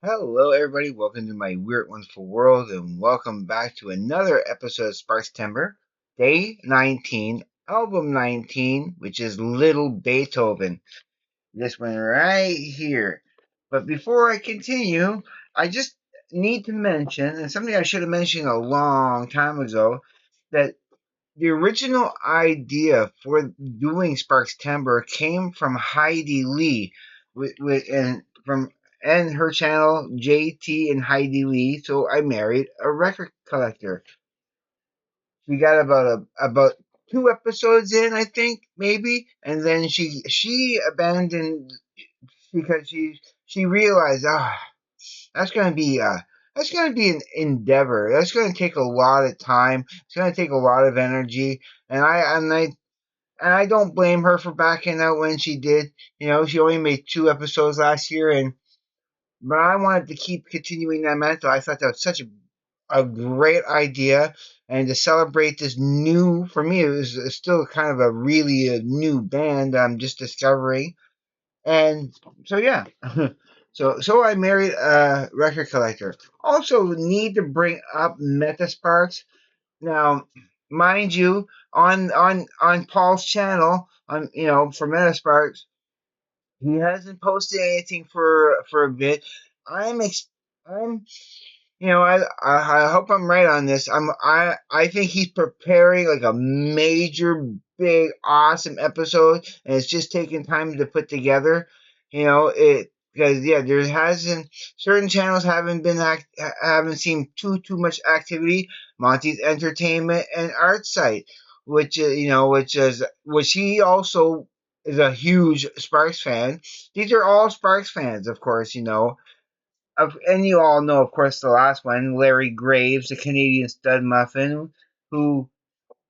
Hello, everybody. Welcome to my weird, wonderful world, and welcome back to another episode of Sparkstember, Day 19, Album 19, which is Little Beethoven. This one right here. But before I continue, I just need to mention, and something I should have mentioned a long time ago, that the original idea for doing Sparkstember came from Heidi Lee, and her channel JT and Heidi Lee. So I married a record collector. We got about two episodes in, I think, maybe, and then she abandoned because she realized that's gonna be an endeavor. That's gonna take a lot of time. It's gonna take a lot of energy, and I don't blame her for backing out when she did. She only made two episodes last year, and but I wanted to keep continuing that mantle. I thought that was such a great idea, and to celebrate this new, for me, it was still kind of a really a new band I'm just discovering, and so yeah. So I married a record collector. Also, need to bring up Metasparks. Now, mind you, on Paul's channel, for Metasparks, he hasn't posted anything for a bit. I'm ex- I'm I hope I'm right on this. I think he's preparing like a major, big, awesome episode, and it's just taking time to put together. It because yeah, there hasn't certain channels haven't seen too much activity. Monty's Entertainment and Art Site, which he also is a huge Sparks fan. These are all Sparks fans, of course. And you all know, of course, the last one, Larry Graves, the Canadian stud muffin, who,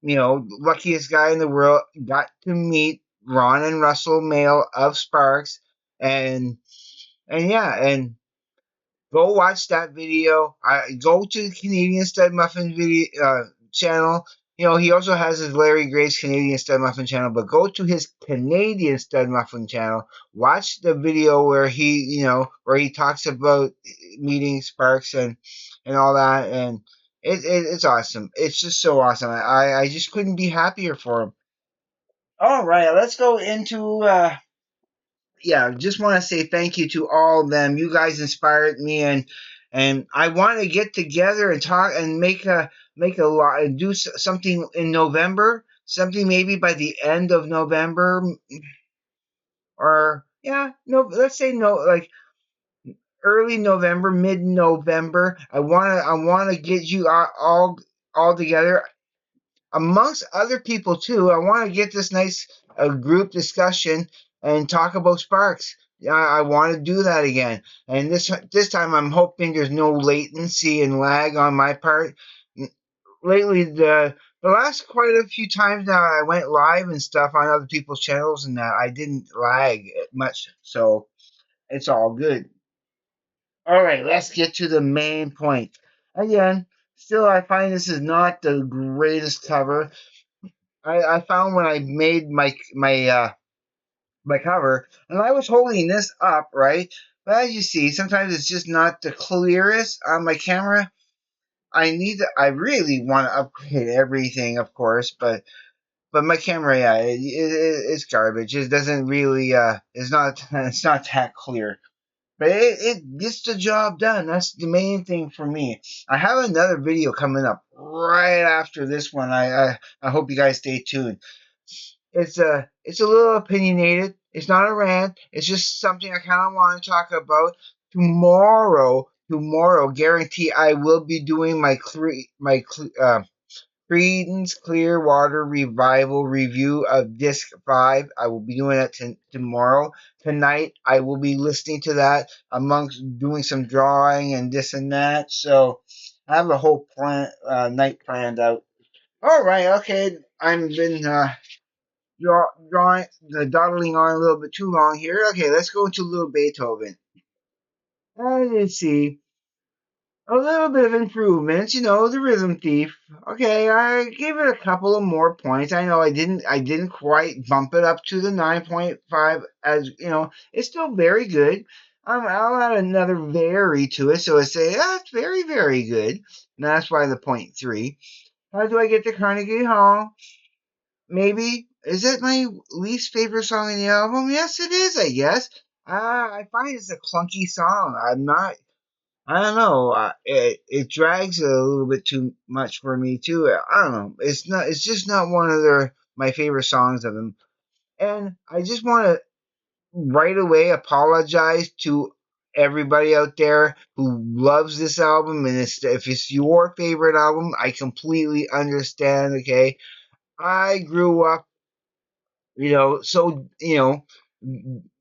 luckiest guy in the world, got to meet Ron and Russell Mail of Sparks, and and go watch that video. Go to the Canadian Stud Muffin video channel. He also has his Larry Grace Canadian Stud Muffin channel, but go to his Canadian Stud Muffin channel. Watch the video where he talks about meeting Sparks and all that, and it's awesome. It's just so awesome. I just couldn't be happier for him. All right, let's go into yeah, just want to say thank you to all of them. You guys inspired me, and I want to get together and talk and make a lot and do something in November. Something maybe by the end of November, or yeah, no, let's say no, like early November, mid November. I want to get you all together amongst other people too. I want to get this nice group discussion and talk about Sparks. Yeah, I want to do that again, and this time I'm hoping there's no latency and lag on my part. Lately, the last quite a few times now I went live and stuff on other people's channels, and that I didn't lag much, so it's all good. All right, let's get to the main point. Again, still I find this is not the greatest cover. I found when I made my cover, and I was holding this up, right? But as you see, sometimes it's just not the clearest on my camera. I really want to upgrade everything, of course, but my camera, yeah, it's garbage. It doesn't really, it's not, it's not that clear. But it gets the job done. That's the main thing for me. I have another video coming up right after this one. I hope you guys stay tuned. It's a little opinionated. It's not a rant. It's just something I kind of want to talk about tomorrow. Tomorrow, guarantee I will be doing Creedence Clearwater Revival review of Disc 5. I will be doing that tomorrow. Tonight, I will be listening to that amongst doing some drawing and this and that. So, I have a whole night planned out. All right, okay. I've been drawing, dawdling on a little bit too long here. Okay, let's go into Little Beethoven. Let's see. A little bit of improvements, the rhythm thief. Okay, I gave it a couple of more points. I know I didn't quite bump it up to the 9.5 as, it's still very good. I'll add another very to it, so I say, it's very, very good. And that's why the point three. How do I get to Carnegie Hall? Maybe. Is it my least favorite song in the album? Yes, it is, I guess. I find it's a clunky song. I don't know. It drags a little bit too much for me too. I don't know. It's just not one of my favorite songs of them. And I just want to right away apologize to everybody out there who loves this album. And if it's your favorite album, I completely understand. Okay, I grew up, so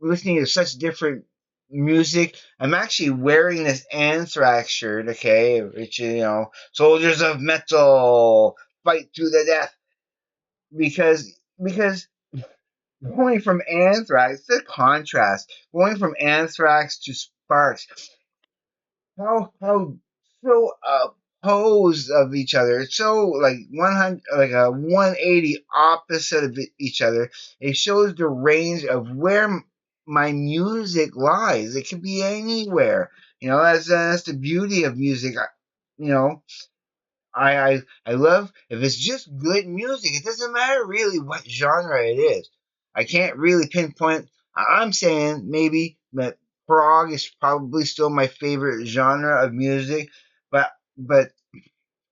listening to such different music. I'm actually wearing this Anthrax shirt, okay, which soldiers of metal fight to the death, because going from Anthrax, the contrast, going from Anthrax to Sparks, how so opposed of each other. It's so like 100, like a 180 opposite of each other. It shows the range of where my music lies. It can be anywhere. That's the beauty of music. You know, I love if it's just good music. It doesn't matter really what genre it is. I can't really pinpoint. I'm saying maybe that prog is probably still my favorite genre of music, but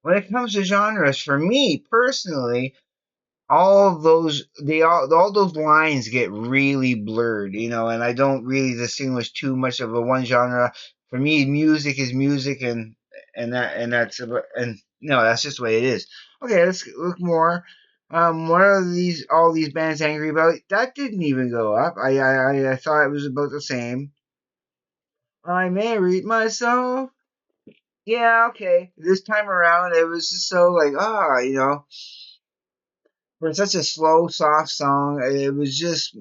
when it comes to genres, for me personally, all those lines get really blurred, and I don't really distinguish too much of a one genre. For me, music is music, and that's just the way it is. Okay, let's look more. What are all these bands angry about? That didn't even go up. I thought it was about the same. I married myself. Yeah, okay. This time around, it was just so like, for such a slow, soft song, it was just,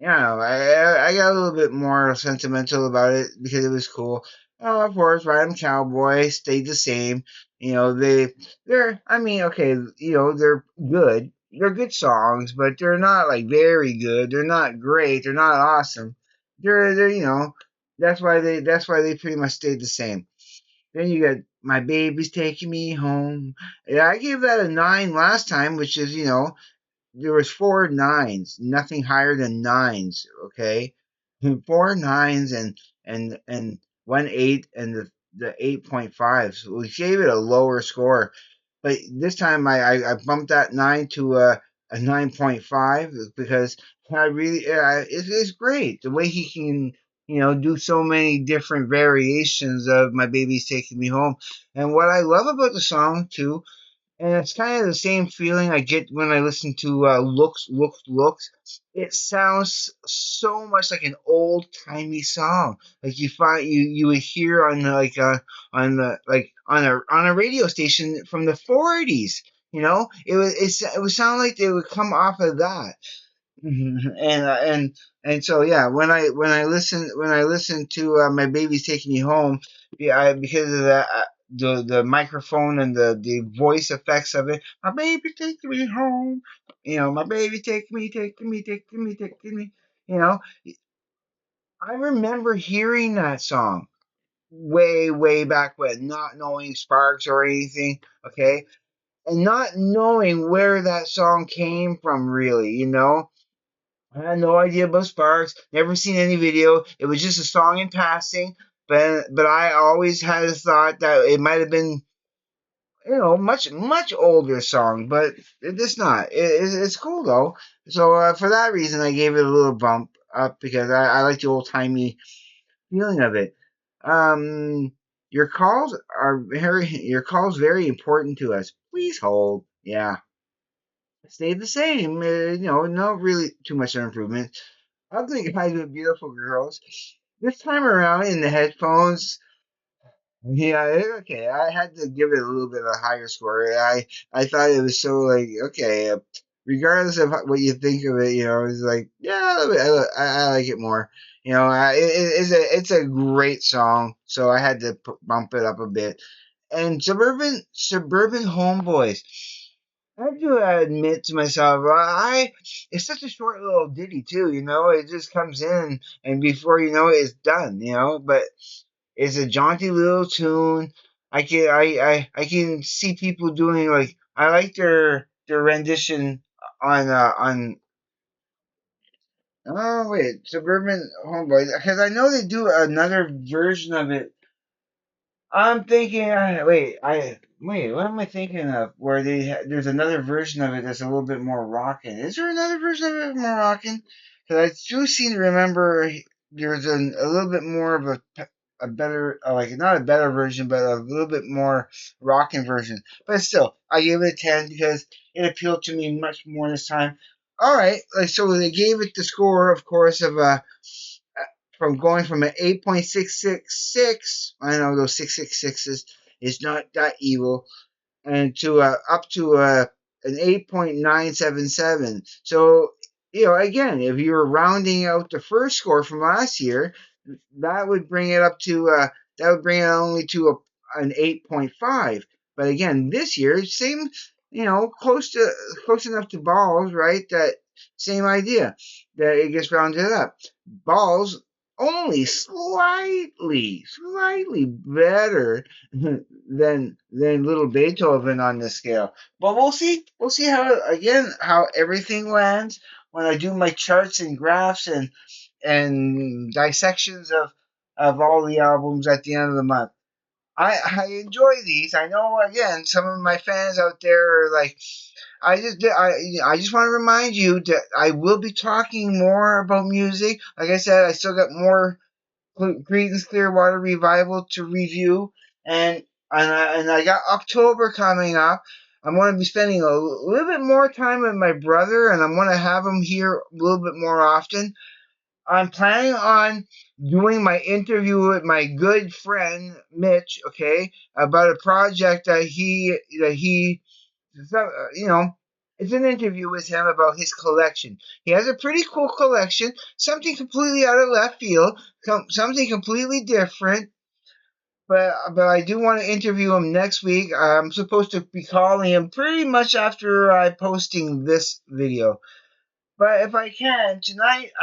I got a little bit more sentimental about it because it was cool. Of course, Rhyme Cowboy stayed the same. I mean, okay, they're good. They're good songs, but they're not like very good. They're not great. They're not awesome. That's why they pretty much stayed the same. Then you got My Baby's Taking Me Home. Yeah, I gave that a 9 last time, which is, there was four nines, nothing higher than nines. Okay, four nines and 1 8 and the 8.5. So we gave it a lower score, but this time I bumped that nine to a 9.5 because I really it's great the way he can do so many different variations of My Baby's Taking Me Home, and what I love about the song too, and it's kind of the same feeling I get when I listen to Looks, Looks, Looks. It sounds so much like an old timey song, like you would hear on on a radio station from the 40s. It would sound like they would come off of that. And so yeah, when I listen to My Baby's Taking Me Home, yeah, because of the microphone and the voice effects of it, my baby taking me home, my baby taking me. You know, I remember hearing that song way way back when, not knowing Sparks or anything, okay, and not knowing where that song came from really, I had no idea about Sparks. Never seen any video. It was just a song in passing. But I always had a thought that it might have been much much older song. But it's not. It's cool though. So for that reason, I gave it a little bump up because I like the old timey feeling of it. Um, your calls very important to us. Please hold. Yeah, stayed the same. No really too much improvement. Ugly guys with beautiful girls. This time around in the headphones, yeah, okay. I had to give it a little bit of a higher score. I thought it was so like okay, regardless of what you think of it, it's like yeah, I like it more. It's a great song, so I had to bump it up a bit. And suburban homeboys. I have to admit to myself, it's such a short little ditty too. It just comes in, and before you know it, it's done. But it's a jaunty little tune. I can see people doing like I like their rendition on oh wait, Suburban Homeboy, because I know they do another version of it. I'm thinking, wait. What am I thinking of? Where there's another version of it that's a little bit more rocking. Is there another version of it more rocking? Because I do seem to remember there's a little bit more of a better, like not a better version, but a little bit more rocking version. But still, I gave it a 10 because it appealed to me much more this time. All right, like so they gave it the score, of course, of from going from an 8.666, I know those 666s is not that evil, and to up to an 8.977. So, again, if you were rounding out the first score from last year, that would bring it up to that would bring it only to an 8.5. But again, this year, same, close enough to balls, right? That same idea that it gets rounded up. Balls only slightly better than little Beethoven on this scale. But we'll see. We'll see how everything lands when I do my charts and graphs and dissections of all the albums at the end of the month. I enjoy these. I know again some of my fans out there are like I just want to remind you that I will be talking more about music. Like I said, I still got more Creedence Clearwater Revival to review, and I got October coming up. I'm going to be spending a little bit more time with my brother, and I'm going to have him here a little bit more often. I'm planning on doing my interview with my good friend Mitch, okay, about a project that he it's an interview with him about his collection. He has a pretty cool collection, something completely out of left field, something completely different. But I do want to interview him next week. I'm supposed to be calling him pretty much after I posting this video. But if I can tonight,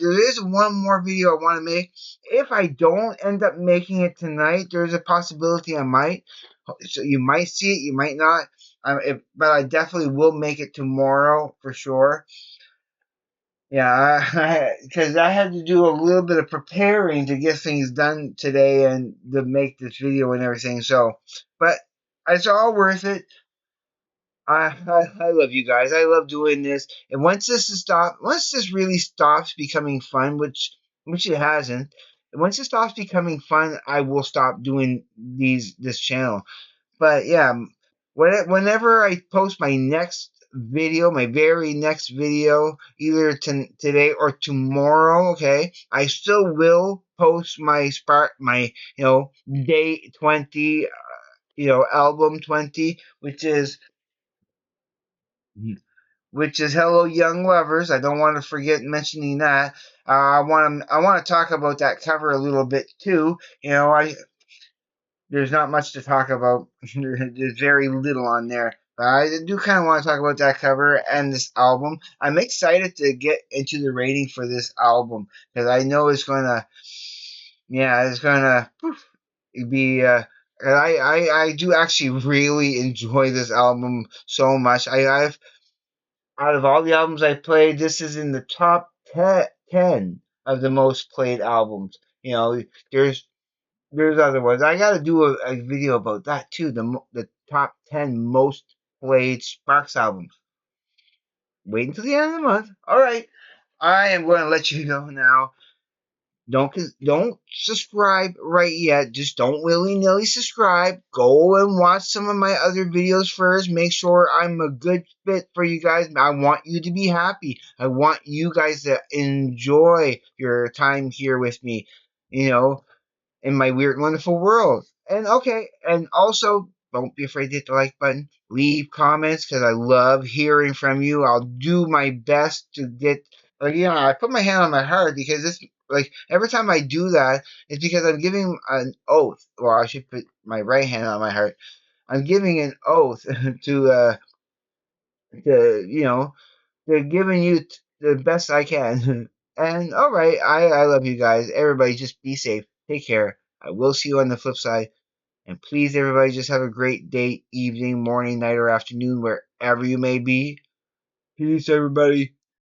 there is one more video I want to make. If I don't end up making it tonight, there's a possibility I might. So you might see it, you might not. But I definitely will make it tomorrow for sure. Yeah, because I had to do a little bit of preparing to get things done today and to make this video and everything. So, but it's all worth it. I love you guys. I love doing this. And once this really stops becoming fun, which it hasn't, once it stops becoming fun, I will stop doing this channel. But yeah, whenever I post my next video, my very next video, either today or tomorrow, okay, I still will post my day 20, album 20, which is Hello Young Lovers. I don't want to forget mentioning that. I want to talk about that cover a little bit too. I There's not much to talk about. There's very little on there. But I do kind of want to talk about that cover and this album. I'm excited to get into the rating for this album because I know it's gonna be. I do actually really enjoy this album so much. I've Out of all the albums I played, this is in the top 10 of the most played albums. There's other ones. I got to do a video about that too. The top 10 most played Sparks albums. Wait until the end of the month. All right, I am going to let you go now. Don't subscribe right yet. Just don't willy nilly subscribe. Go and watch some of my other videos first. Make sure I'm a good fit for you guys. I want you to be happy. I want you guys to enjoy your time here with me. You know, in my weird, wonderful world. And okay, and also don't be afraid to hit the like button. Leave comments because I love hearing from you. I'll do my best to get. I put my hand on my heart because it's like every time I do that, it's because I'm giving an oath. Well, I should put my right hand on my heart. I'm giving an oath to to to giving you the best I can. And all right, I love you guys. Everybody, just be safe. Take care. I will see you on the flip side. And please, everybody, just have a great day, evening, morning, night, or afternoon, wherever you may be. Peace, everybody.